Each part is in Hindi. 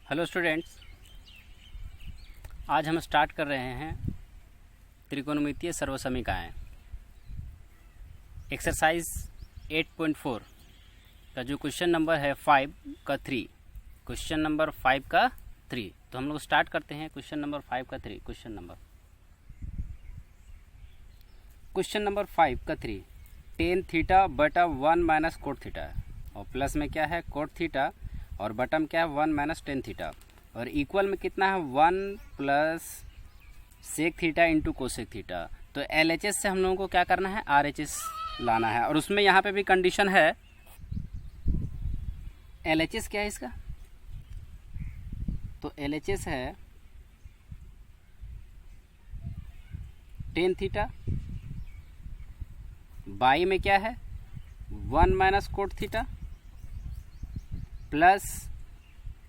हेलो स्टूडेंट्स, आज हम स्टार्ट कर रहे हैं त्रिकोणमितीय सर्वसमीकाएं। एक्सरसाइज 8.4 का जो क्वेश्चन नंबर है 5 का 3, क्वेश्चन नंबर 5 का 3। तो हम लोग स्टार्ट करते हैं क्वेश्चन नंबर 5 का 3। क्वेश्चन नंबर 5 का 3, टेन थीटा बटा 1 माइनस कोट थीटा, और प्लस में क्या है कोट थीटा, और बटम क्या है 1 माइनस टेन थीटा, और इक्वल में कितना है 1 plus sec theta into cosec theta. तो LHS से हम लोगों को क्या करना है, RHS लाना है। और उसमें यहाँ पे भी कंडीशन है, LHS क्या है इसका, तो LHS है टेन थीटा, बाई में क्या है 1 minus cot theta plus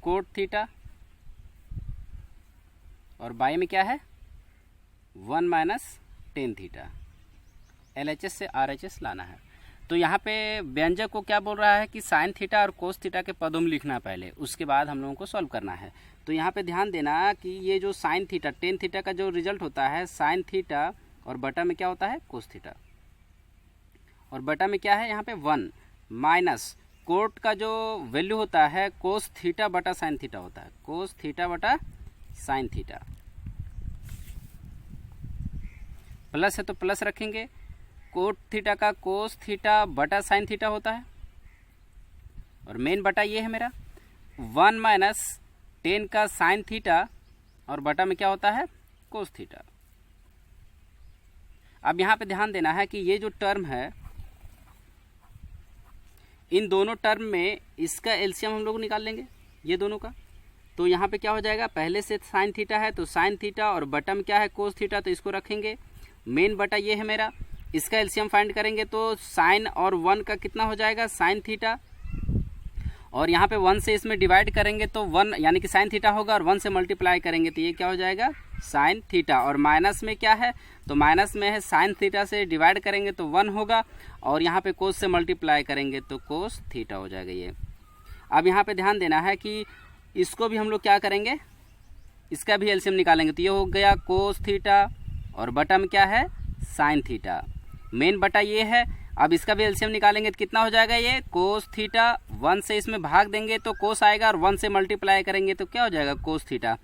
cot theta, और बाई में क्या है 1 माइनस टेन थीटा। LHS से RHS लाना है। तो यहाँ पे व्यंजक को क्या बोल रहा है कि साइन थीटा और कोस थीटा के पदों में लिखना पहले, उसके बाद हम लोगों को सॉल्व करना है। तो यहाँ पे ध्यान देना कि ये जो साइन थीटा टेन थीटा का जो रिजल्ट होता है साइन थीटा, और बटा में क्या होता है कोस थीटा, और बटा में क्या है यहाँ पे 1 माइनस कोट का जो वैल्यू होता है कोस थीटा बटा साइन थीटा होता है, कोस थीटा बटा साइन थीटा, प्लस है तो प्लस रखेंगे, कोट थीटा का कोस थीटा बटा साइन थीटा होता है, और मेन बटा ये है मेरा 1 माइनस टेन का साइन थीटा, और बटा में क्या होता है कोस थीटा। अब यहाँ पे ध्यान देना है कि ये जो टर्म है, इन दोनों टर्म में इसका एलसीएम हम लोग निकाल लेंगे ये दोनों का। तो यहाँ पे क्या हो जाएगा, पहले से साइन थीटा है तो साइन थीटा, और बटम क्या है कोस थीटा, तो इसको रखेंगे। मेन बटा ये है मेरा, इसका एलसीएम फाइंड करेंगे तो साइन और 1 का कितना हो जाएगा साइन थीटा, और यहाँ पे 1 से इसमें डिवाइड करेंगे तो 1 यानी कि साइन थीटा होगा, और 1 से मल्टीप्लाई करेंगे तो ये क्या हो जाएगा साइन थीटा, और माइनस में क्या है तो माइनस में है साइन थीटा से डिवाइड करेंगे तो 1 होगा, और यहाँ पे कोस से मल्टीप्लाई करेंगे तो कोस थीटा हो जाएगा ये। अब यहाँ पे ध्यान देना है कि इसको भी हम लोग क्या करेंगे, इसका भी एलसीएम निकालेंगे। तो ये हो गया कोस थीटा, और बटा में क्या है साइन थीटा, मेन बटा ये है। अब इसका भी एलसीएम निकालेंगे तो कितना हो जाएगा ये कोस थीटा, 1 से इसमें भाग देंगे तो कोस आएगा, और 1 से मल्टीप्लाई करेंगे तो क्या हो जाएगा कोस थीटा।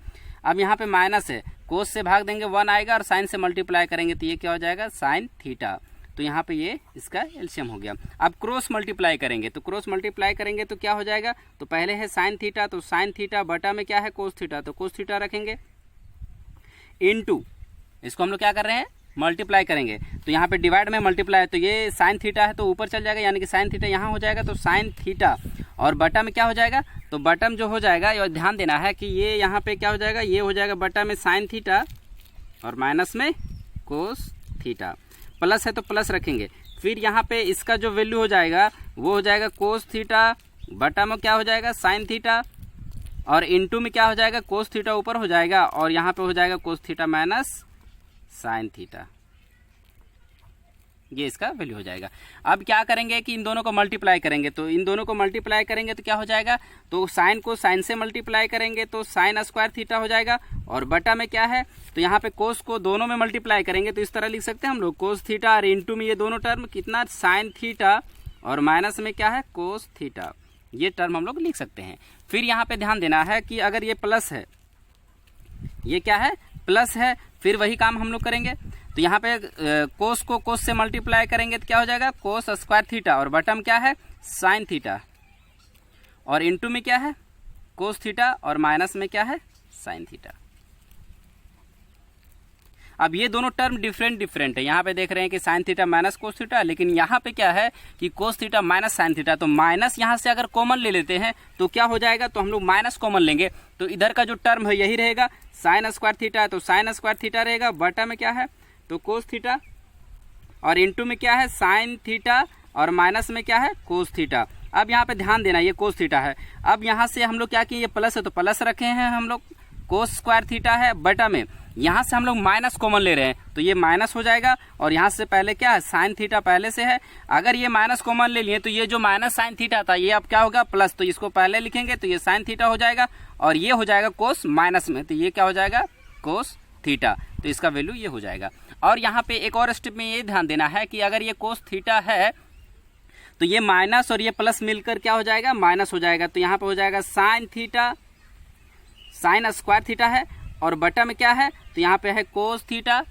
अब यहाँ पे माइनस है, कोस से भाग देंगे 1 आएगा, और साइन से मल्टीप्लाई करेंगे तो ये क्या हो जाएगा साइन थीटा। तो यहाँ पे ये इसका एलसीएम हो गया। अब क्रॉस मल्टीप्लाई करेंगे, तो क्रॉस मल्टीप्लाई करेंगे तो क्या हो जाएगा, तो पहले है साइन थीटा, तो साइन थीटा बटा में क्या है कोस थीटा, तो कोस थीटा रखेंगे, इनटू इसको हम लोग क्या कर रहे हैं मल्टीप्लाई करेंगे। तो यहाँ पे डिवाइड में मल्टीप्लाई है, तो ये साइन थीटा है तो ऊपर चल जाएगा, यानी कि साइन थीटा यहाँ हो जाएगा, तो साइन थीटा, और बटा में क्या हो जाएगा, तो बटम जो हो जाएगा, और ध्यान देना है कि ये यहाँ पे क्या हो जाएगा, ये हो जाएगा बटा में साइन थीटा, और माइनस में कोस थीटा, प्लस है तो प्लस रखेंगे। फिर यहाँ पे इसका जो वैल्यू हो जाएगा वो हो जाएगा कोस थीटा, बटा में क्या हो जाएगा साइन थीटा, और इनटू में क्या हो जाएगा कोस थीटा ऊपर हो जाएगा, और यहाँ पे हो जाएगा cos theta minus sine theta, ये इसका वैल्यू हो जाएगा। अब क्या करेंगे कि इन दोनों को मल्टीप्लाई करेंगे, तो इन दोनों को मल्टीप्लाई करेंगे तो क्या हो जाएगा, तो साइन को साइन से मल्टीप्लाई करेंगे तो साइन स्क्वायर थीटा हो जाएगा, और बटा में क्या है तो यहाँ पे कोस को दोनों में मल्टीप्लाई करेंगे तो इस तरह लिख सकते हैं हम लोग कोस थीटा, और इनटू में ये दोनों टर्म कितना साइन थीटा, और माइनस में क्या है कोस थीटा, ये टर्म हम लोग लिख सकते हैं। फिर यहाँ पे ध्यान देना है कि अगर ये प्लस है, ये क्या है प्लस है, फिर वही काम हम लोग करेंगे। तो यहाँ पे कोस को कोस से मल्टीप्लाई करेंगे तो क्या हो जाएगा कोस स्क्वायर थीटा, और बटम क्या है साइन थीटा, और इनटू में क्या है कोस थीटा, और माइनस में क्या है साइन थीटा। अब ये दोनों टर्म डिफरेंट है, यहाँ पे देख रहे हैं कि sine theta minus cos theta, लेकिन यहाँ पे क्या है कि cos theta minus sine theta. तो माइनस यहाँ से अगर कॉमन ले लेते हैं तो क्या हो जाएगा, तो हम लोग माइनस कॉमन लेंगे, तो इधर का जो टर्म है यही रहेगा, साइन स्क्वायर थीटा है तो साइन स्क्वायर थीटा रहेगा, बटा में क्या है तो कोस थीटा, और इनटू में क्या है साइन थीटा, और माइनस में क्या है कोस थीटा। अब यहाँ पे ध्यान देना ये कोस थीटा है। अब यहाँ से हम लोग क्या किए, ये प्लस है तो प्लस रखे हैं हम लोग, कोस स्क्वायर थीटा है, बटा में यहाँ से हम लोग माइनस कॉमन ले रहे हैं तो ये माइनस हो जाएगा, और यहाँ से पहले क्या है साइन थीटा पहले से है, अगर ये माइनस कॉमन ले लिए तो ये जो माइनस साइन थीटा था ये अब क्या होगा प्लस, तो इसको पहले लिखेंगे तो ये साइन थीटा हो जाएगा, और ये हो जाएगा कोस माइनस में, तो ये क्या हो जाएगा कोस थीटा, तो इसका वैल्यू ये हो जाएगा। और यहाँ पे एक और स्टेप में ये ध्यान देना है कि अगर ये कोस थीटा है तो ये माइनस और ये प्लस मिलकर क्या हो जाएगा माइनस हो जाएगा, तो यहाँ पे हो जाएगा sine theta, sign square theta है, और बटा में क्या है तो यहाँ पे है कोस थीटा,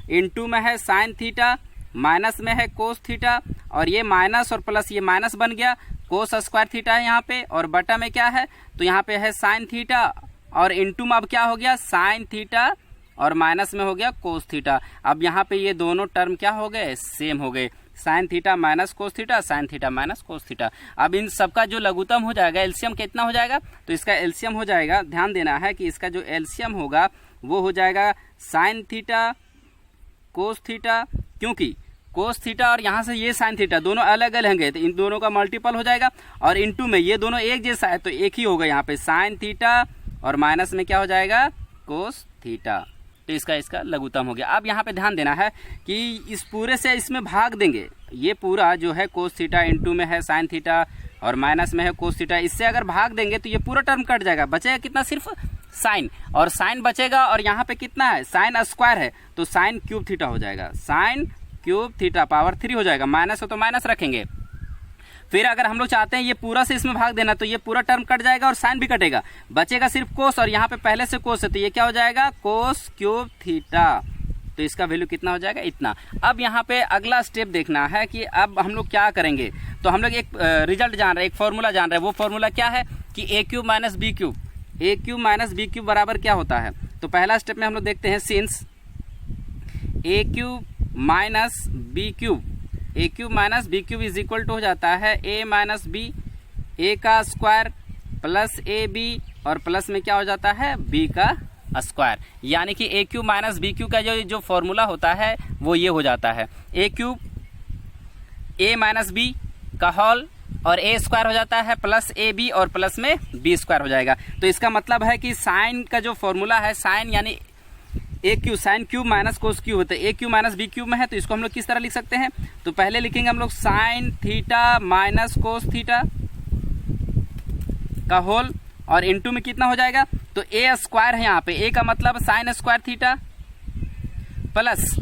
इनटू में है साइन थीटा, माइनस में है कोस थीटा, और ये माइनस और प्लस ये माइनस बन गया, कोस स्क्वायर थीटा है यहाँ पे, और बटा में क्या है तो यहाँ पे है साइन थीटा, और इनटू में अब क्या हो गया साइन थीटा, और माइनस में हो गया कोस थीटा। अब यहाँ पे ये दोनों टर्म क्या हो गए सेम हो गए, sine theta minus cos theta, sine theta minus cos theta. अब इन सबका जो लघुत्तम हो जाएगा एलसीएम कितना हो जाएगा, तो इसका एलसीएम हो जाएगा, ध्यान देना है कि इसका जो एलसीएम होगा वो हो जाएगा साइन थीटा कोस थीटा, क्योंकि कोस थीटा और यहाँ से ये साइन थीटा दोनों अलग अलग होंगे तो इन दोनों का मल्टीपल हो जाएगा, और इनटू में ये दोनों एक जैसा है तो एक ही होगा यहाँ पे साइन थीटा, और माइनस में क्या हो जाएगा कोस थीटा, तो इसका लघुत्तम हो गया। अब यहाँ पे ध्यान देना है कि इस पूरे से इसमें भाग देंगे, ये पूरा जो है कोस थीटा इनटू में है साइन थीटा और माइनस में है कोस थीटा, इससे अगर भाग देंगे तो ये पूरा टर्म कट जाएगा, बचेगा कितना सिर्फ साइन, और साइन बचेगा, और यहाँ पे कितना है साइन स्क्वायर है तो साइन क्यूब थीटा हो जाएगा, साइन क्यूब थीटा पावर 3 हो जाएगा, माइनस हो तो माइनस रखेंगे। फिर अगर हम लोग चाहते हैं ये पूरा से इसमें भाग देना तो ये पूरा टर्म कट जाएगा और साइन भी कटेगा, बचेगा सिर्फ कोस, और यहाँ पे पहले से कोस है तो ये क्या हो जाएगा कोस क्यूब थीटा, तो इसका वैल्यू कितना हो जाएगा इतना। अब यहाँ पे अगला स्टेप देखना है कि अब हम लोग क्या करेंगे, तो हम लोग एक रिजल्ट जान रहे हैं, एक फॉर्मूला जान रहे हैं, वो फॉर्मूला क्या है कि ए cube minus B cube, a cube minus B cube बराबर क्या होता है। तो पहला स्टेप में हम लोग देखते हैं since a cube minus B cube, a cube minus B cube is equal to हो जाता है ए माइनस बी, ए का स्क्वायर प्लस ए बी, और प्लस में क्या हो जाता है बी का स्क्वायर, यानी कि ए क्यूब माइनस बी क्यूब का जो फॉर्मूला होता है वो ये हो जाता है A cube A minus B का होल, और ए स्क्वायर हो जाता है प्लस ए बी, और प्लस में बी स्क्वायर हो जाएगा। तो इसका मतलब है कि साइन का जो फॉर्मूला है साइन यानी A cube sine cube minus cos cube होता है, A cube minus B cube में है तो इसको हम लोग किस तरह लिख सकते हैं, तो पहले लिखेंगे हम लोग sine theta minus cos theta का होल, और इनटू में कितना हो जाएगा तो ए स्क्वायर है यहाँ पे, ए का मतलब साइन स्क्वायर थीटा, प्लस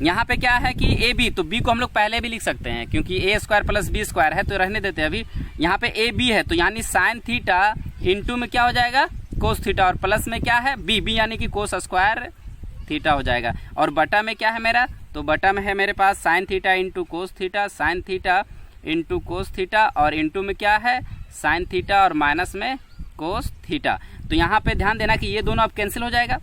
यहाँ पे क्या है कि ए बी, तो बी को हम लोग पहले भी लिख सकते हैं क्योंकि ए स्क्वायर प्लस बी स्क्वायर है तो रहने देते हैं अभी, यहाँ पे ए बी है तो यानी साइन थीटा इनटू में क्या हो जाएगा कोस थीटा, और प्लस में क्या है बी, बी यानी कि कोस स्क्वायर थीटा हो जाएगा, और बटा में क्या है मेरा, तो बटा में है मेरे पास sine theta into cos theta, sine theta into cos theta, और इंटू में क्या है साइन थीटा और माइनस में कोस थीटा। तो यहाँ पे ध्यान देना कि ये दोनों अब कैंसिल हो जाएगा।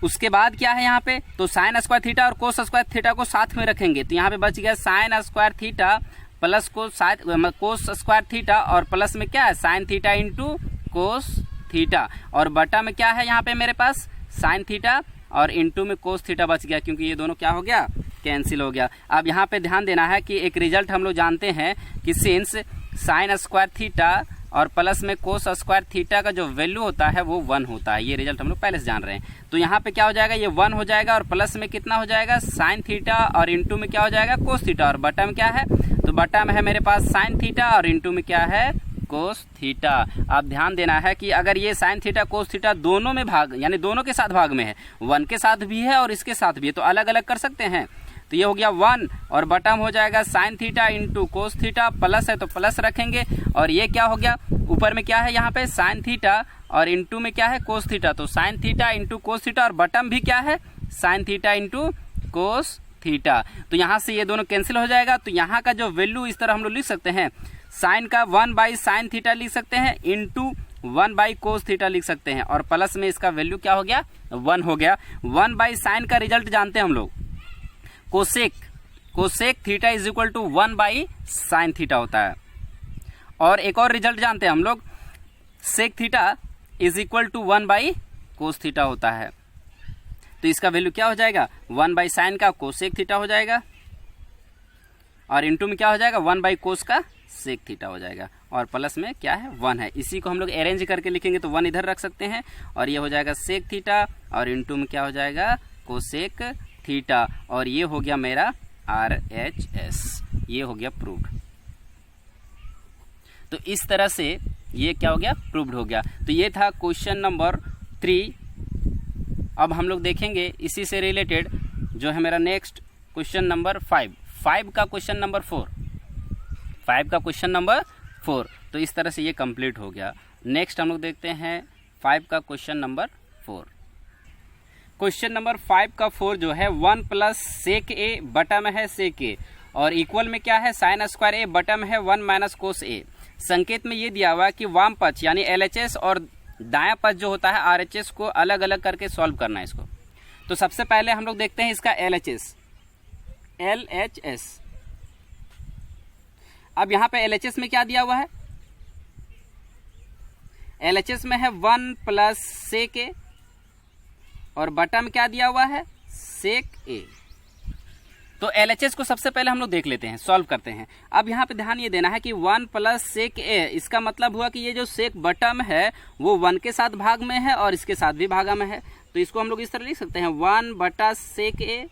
उसके बाद क्या है यहाँ पे, तो साइन स्क्वायर थीटा और कोस स्क्वायर थीटा को साथ में रखेंगे तो यहाँ पे बच गया sign square theta plus cos square theta, और प्लस में क्या है sign theta into cos theta, और बटा में क्या है यहाँ पे मेरे पास साइन थीटा, और इंटू में कोस थीटा बच गया क्योंकि ये दोनों क्या हो गया कैंसिल हो गया। अब यहाँ पे ध्यान देना है कि एक रिजल्ट हम लोग जानते हैं कि सिंस साइन स्क्वायर थीटा और प्लस में कोस स्क्वायर थीटा का जो वैल्यू होता है वो 1 होता है, ये रिजल्ट हम लोग पहले से जान रहे हैं। तो यहाँ पे क्या हो जाएगा ये 1 हो जाएगा, और प्लस में कितना हो जाएगा साइन थीटा, और इंटू में क्या हो जाएगा कोस थीटा, और बटा में क्या है तो बटा में है मेरे पास साइन थीटा, और इंटू में क्या है कोस थीटा। अब ध्यान देना है कि अगर ये साइन थीटा कोस थीटा दोनों में भाग यानी दोनों के साथ भाग में है, 1 के साथ भी है और इसके साथ भी है, तो अलग अलग कर सकते हैं। तो ये हो गया 1, और बटम हो जाएगा sign theta into cos theta, plus है तो प्लस रखेंगे, और ये क्या हो गया ऊपर में क्या है यहाँ पे साइन थीटा, और इंटू में क्या है कोस थीटा, तो sign theta into cos theta, और बटम भी क्या है sign theta into cos theta. तो यहाँ से ये दोनों कैंसिल हो जाएगा। तो यहाँ का जो वैल्यू इस तरह हम लोग लिख सकते हैं, साइन का 1 बाई साइन थीटा लिख सकते हैं इंटू 1 बाई कोस थीटा लिख सकते हैं, और प्लस में इसका वैल्यू क्या हो गया 1 हो गया। 1 बाई साइन का रिजल्ट जानते हैं हम लोग, cosec theta is equal to 1 by sine theta होता है। और एक और रिजल्ट जानते हैं हम लोग, sec theta is equal to 1 by cos theta होता है। तो इसका वैल्यू क्या हो जाएगा 1 बाई साइन का कोसेक थीटा हो जाएगा, और इंटू में क्या हो जाएगा 1 बाई कोस का सेक थीटा हो जाएगा, और प्लस में क्या है 1 है। इसी को हम लोग अरेंज करके लिखेंगे तो 1 इधर रख सकते हैं, और ये हो जाएगा सेक थीटा, और इनटू में क्या हो जाएगा कोसेक थीटा, और ये हो गया मेरा RHS। ये हो गया प्रूव्ड। तो इस तरह से ये क्या हो गया प्रूव्ड हो गया। तो ये था क्वेश्चन नंबर 3। अब हम लोग देखेंगे इसी से रिलेटेड जो है मेरा नेक्स्ट क्वेश्चन नंबर 5 का क्वेश्चन नंबर 4। तो इस तरह से ये कंप्लीट हो गया। नेक्स्ट हम लोग देखते हैं 5 का क्वेश्चन नंबर 4। क्वेश्चन नंबर 5 का 4 जो है 1 प्लस सेक ए बटा में है सेक ए, और इक्वल में क्या है साइन स्क्वायर ए बटा में है 1 माइनस कोस ए। संकेत में ये दिया हुआ है कि वाम पक्ष यानी LHS और दायां पक्ष जो होता है RHS को अलग अलग करके सॉल्व करना है इसको। तो सबसे पहले हम लोग देखते हैं इसका LHS। अब यहाँ पे LHS में क्या दिया हुआ है, LHS में है 1 प्लस सेक ए, और बटा में क्या दिया हुआ है सेक ए। तो LHS को सबसे पहले हम लोग देख लेते हैं, सॉल्व करते हैं। अब यहाँ पे ध्यान ये देना है कि 1 प्लस सेक ए, इसका मतलब हुआ कि ये जो सेक बटा में है वो 1 के साथ भाग में है और इसके साथ भी भागा में है। तो इसको हम लोग इस तरह लिख सकते हैं 1 बटा सेक ए,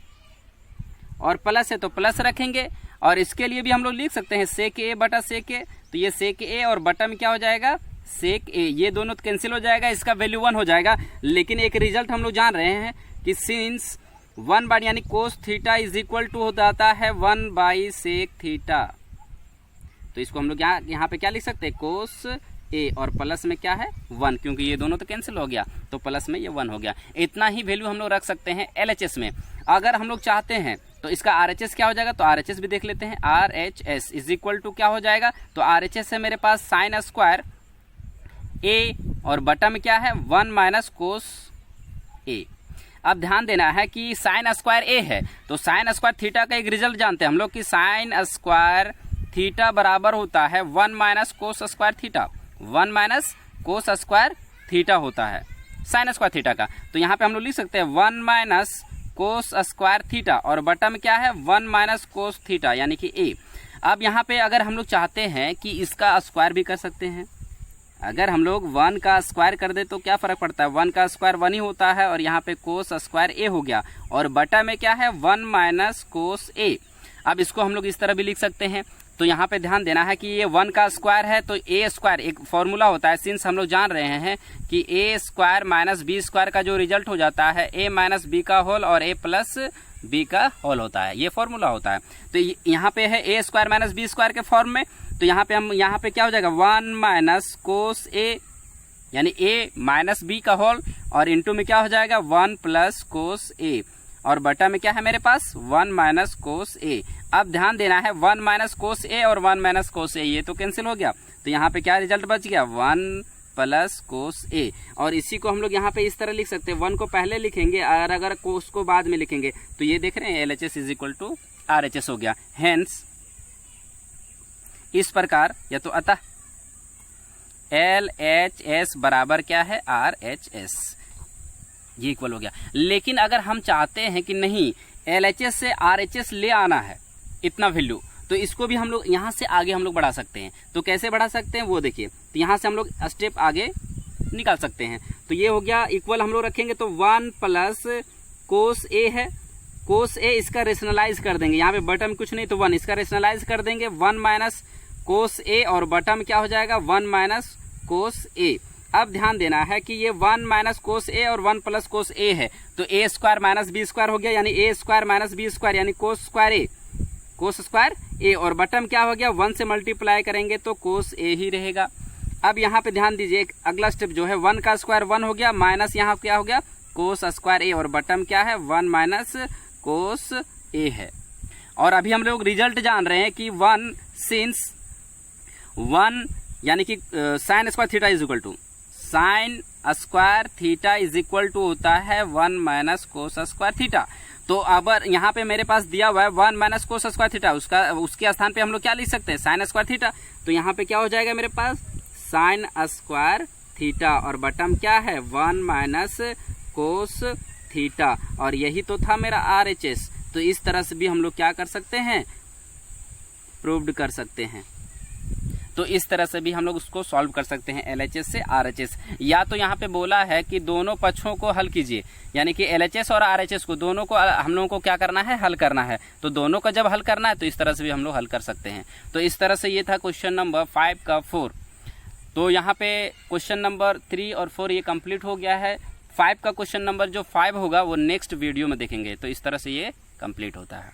और प्लस है तो प्लस रखेंगे, और इसके लिए भी हम लोग लिख सकते हैं सेक ए बटा सेक ए। तो ये सेक ए और बटा में क्या हो जाएगा सेक ए, ये दोनों तो कैंसिल हो जाएगा, इसका वैल्यू 1 हो जाएगा। लेकिन एक रिजल्ट हम लोग जान रहे हैं कि सिंस 1 बाई यानी cos theta is equal to हो जाता है 1 बाई सेक थीटा। तो इसको हम लोग यहाँ पे क्या लिख सकते हैं कोस ए, और प्लस में क्या है 1, क्योंकि ये दोनों तो कैंसिल हो गया तो प्लस में ये 1 हो गया। इतना ही वैल्यू हम लोग रख सकते हैं LHS में। अगर हम लोग चाहते हैं तो इसका RHS क्या हो जाएगा, तो RHS भी देख लेते हैं। RHS इज इक्वल टू क्या हो जाएगा, तो RHS है मेरे पास साइन स्क्वायर ए, और बटा में क्या है 1 माइनस कोस ए। अब ध्यान देना है कि साइन स्क्वायर ए है, तो साइन स्क्वायर थीटा का एक रिजल्ट जानते हैं हम लोग कि साइन स्क्वायर थीटा बराबर होता है 1 minus cos square theta. 1 minus cos square theta होता है साइन स्क्वायर थीटा का। तो यहाँ पे हम लोग लिख सकते हैं 1 माइनस कोस स्क्वायर थीटा, और बटा में क्या है 1 माइनस कोस थीटा यानी कि ए। अब यहाँ पे अगर हम लोग चाहते हैं कि इसका स्क्वायर भी कर सकते हैं, अगर हम लोग 1 का स्क्वायर कर दे तो क्या फर्क पड़ता है, 1 का स्क्वायर 1 ही होता है, और यहाँ पे कोस स्क्वायर ए हो गया, और बटा में क्या है 1 माइनस कोस ए। अब इसको हम लोग इस तरह भी लिख सकते हैं। तो यहाँ पे ध्यान देना है कि ये 1 का स्क्वायर है तो ए स्क्वायर एक फॉर्मूला होता है, सिंस हम लोग जान रहे हैं कि ए स्क्वायर माइनस बी स्क्वायर का जो रिजल्ट हो जाता है ए माइनस बी का होल और ए प्लस बी का होल होता है, ये फॉर्मूला होता है। तो यहाँ पे है ए स्क्वायर माइनस बी स्क्वायर के फॉर्म में, तो यहाँ पे क्या हो जाएगा 1 माइनस कोस ए यानी ए माइनस बी का होल, और इंटू में क्या हो जाएगा 1 प्लस कोस ए, और बटा में क्या है मेरे पास 1 माइनस कोस ए। अब ध्यान देना है 1 माइनस कोस ए और 1 माइनस कोस ए ये तो कैंसिल हो गया, तो यहाँ पे क्या रिजल्ट बच गया 1 प्लस कोस ए। और इसी को हम लोग यहाँ पे इस तरह लिख सकते हैं, 1 को पहले लिखेंगे और अगर कोस को बाद में लिखेंगे तो ये देख रहे हैं LHS is equal to RHS हो गया। हेंस इस प्रकार या तो अतः LHS बराबर क्या है RHS, ये इक्वल हो गया। लेकिन अगर हम चाहते हैं कि नहीं LHS से RHS ले आना है इतना वैल्यू, तो इसको भी हम लोग यहाँ से आगे हम लोग बढ़ा सकते हैं। तो कैसे बढ़ा सकते हैं वो देखिए, तो यहाँ से हम लोग स्टेप आगे निकाल सकते हैं। तो ये हो गया इक्वल हम लोग रखेंगे तो 1 प्लस कोस ए है, कोस ए इसका रेशनलाइज कर देंगे, यहाँ पे बटन कुछ नहीं तो 1 इसका रेशनलाइज कर देंगे 1 माइनस कोस ए, और बटन क्या हो जाएगा 1 माइनस कोस ए। अब ध्यान देना है कि ये 1 माइनस कोस ए और 1 प्लस कोस ए है, तो ए स्क्वायर माइनस बी स्क्वायर हो गया, यानी ए स्क्वायर माइनस बी स्क्वायर यानी कोस स्क्वायर ए, कोस स्क्वायर ए, और बटन क्या हो गया 1 से मल्टीप्लाई करेंगे तो कोस ए ही रहेगा। अब यहाँ पे ध्यान दीजिए अगला स्टेप जो है 1 का स्क्वायर 1 हो गया, माइनस यहाँ क्या हो गया कोस स्क्वायर ए, और बटन क्या है 1 माइनस कोस ए है। और अभी हम लोग रिजल्ट जान रहे हैं कि 1 सिंस 1 यानी कि sine square theta is equal to sine square theta is equal to होता है 1 माइनस कोस स्क्वायर थीटा। तो अब यहाँ पे मेरे पास दिया हुआ है 1 माइनस कोस स्क्वायर थीटा, उसके स्थान पे हम लोग क्या लिख सकते हैं साइन स्क्वायर थीटा। तो यहाँ पे क्या हो जाएगा मेरे पास साइन स्क्वायर थीटा, और बटम क्या है 1 माइनस कोस थीटा, और यही तो था मेरा RHS। तो इस तरह से भी हम लोग क्या कर सकते हैं प्रूव्ड कर सकते हैं। तो इस तरह से भी हम लोग उसको सॉल्व कर सकते हैं LHS से RHS। या तो यहाँ पे बोला है कि दोनों पक्षों को हल कीजिए, यानी कि LHS और RHS को दोनों को हम लोगों को क्या करना है, हल करना है। तो दोनों का जब हल करना है तो इस तरह से भी हम लोग हल कर सकते हैं। तो इस तरह से ये था क्वेश्चन नंबर 5 का 4। तो यहाँ पे क्वेश्चन नंबर 3 और 4 ये कंप्लीट हो गया है। 5 का क्वेश्चन नंबर जो 5 होगा वो नेक्स्ट वीडियो में देखेंगे। तो इस तरह से ये कंप्लीट होता है।